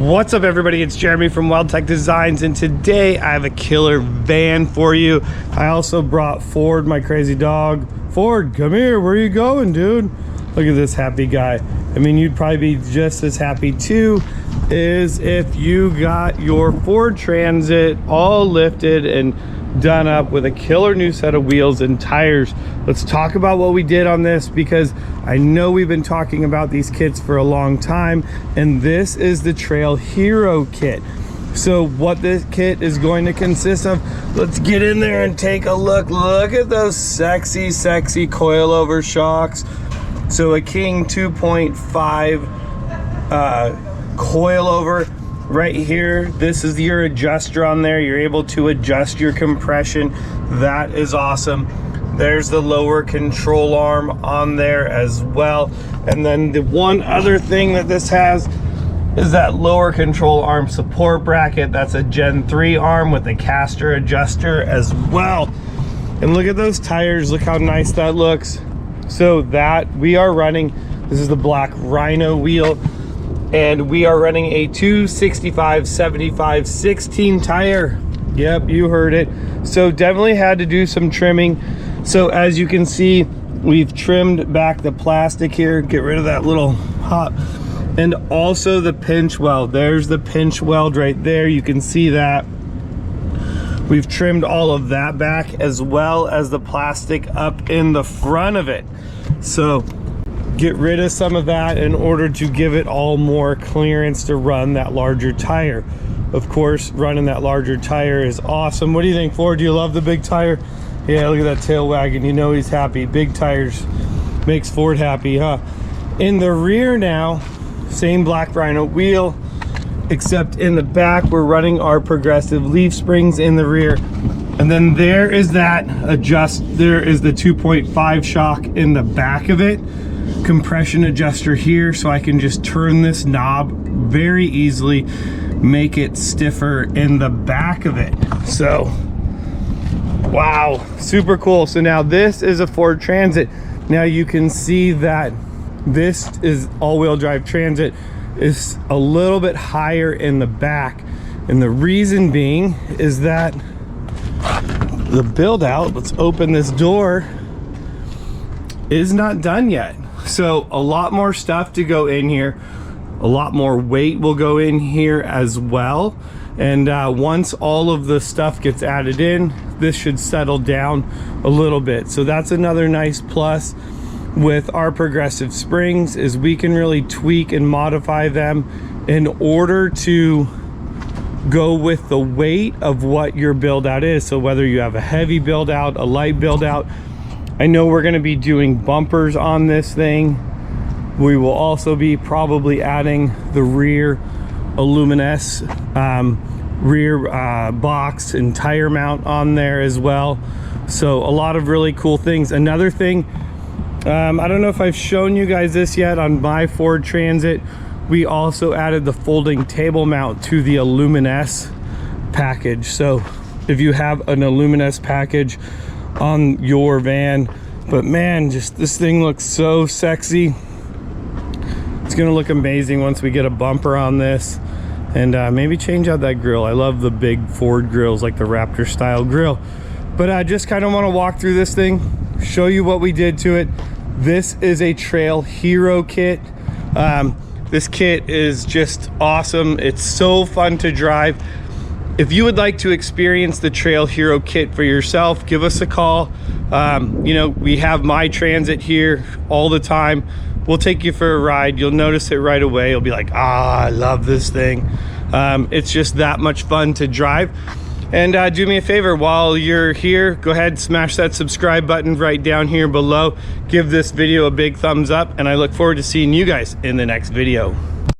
What's up, everybody? It's Jeremy from Weldtec Designs, and today I have a killer van for you. I also brought Ford, my crazy dog. Ford, come here. Where are you going, dude? Look at this happy guy. I mean, you'd probably be just as happy too as if you got your Ford Transit all lifted and done up with a killer new set of wheels and tires. Let's talk about what we did on this, because I know we've been talking about these kits for a long time, and this is the Trail Hero kit. So what this kit is going to consist of, let's get in there and take a look. Look at those sexy coilover shocks. So a King 2.5 coilover right here. This is your adjuster on there. You're able to adjust your compression. That is awesome. There's the lower control arm on there as well. And then the one other thing that this has is that lower control arm support bracket. That's a Gen 3 arm with a caster adjuster as well. And look at those tires. Look how nice that looks. So that we are running, this is the black Rhino wheel, and we are running a 265/75/16 tire. Yep, you heard it. So definitely had to do some trimming. So as you can see, we've trimmed back the plastic here, get rid of that little hop, and also the pinch weld. There's the pinch weld right there. You can see that. We've trimmed all of that back, as well as the plastic up in the front of it. So get rid of some of that in order to give it all more clearance to run that larger tire. Of course, running that larger tire is awesome. What do you think, Ford? Do you love the big tire? Yeah, look at that tail wagging. You know he's happy. Big tires makes Ford happy, huh? In the rear now, same black Rhino wheel, except in the back we're running our progressive leaf springs in the rear. And then there is that there is the 2.5 shock in the back of it. Compression adjuster here, so I can just turn this knob very easily, make it stiffer in the back of it. So wow, super cool. So now this is a Ford Transit. Now you can see that this is all-wheel drive Transit, is a little bit higher in the back, and the reason being is that the build out, let's open this door, is not done yet. So a lot more stuff to go in here, a lot more weight will go in here as well. And once all of the stuff gets added in, this should settle down a little bit. So that's another nice plus with our progressive springs, is we can really tweak and modify them in order to go with the weight of what your build out is. So whether you have a heavy build out, a light build out, I know we're going to be doing bumpers on this thing. We will also be probably adding the rear aluminous rear box and tire mount on there as well. So a lot of really cool things. Another thing, I don't know if I've shown you guys this yet, on my Ford Transit, we also added the folding table mount to the aluminous package. So if you have an aluminous package on your van, but man, just this thing looks so sexy. It's gonna look amazing once we get a bumper on this, and maybe change out that grill. I love the big Ford grills, like the Raptor style grill. But I just kind of want to walk through this thing, show you what we did to it. This is a Trail Hero kit. This kit is just awesome. It's so fun to drive. If you would like to experience the Trail Hero kit for yourself, give us a call. You know, we have my Transit here all the time. We'll take you for a ride. You'll notice it right away. You'll be like, ah, I love this thing. It's just that much fun to drive. And do me a favor, while you're here, go ahead, smash that subscribe button right down here below. Give this video a big thumbs up, and I look forward to seeing you guys in the next video.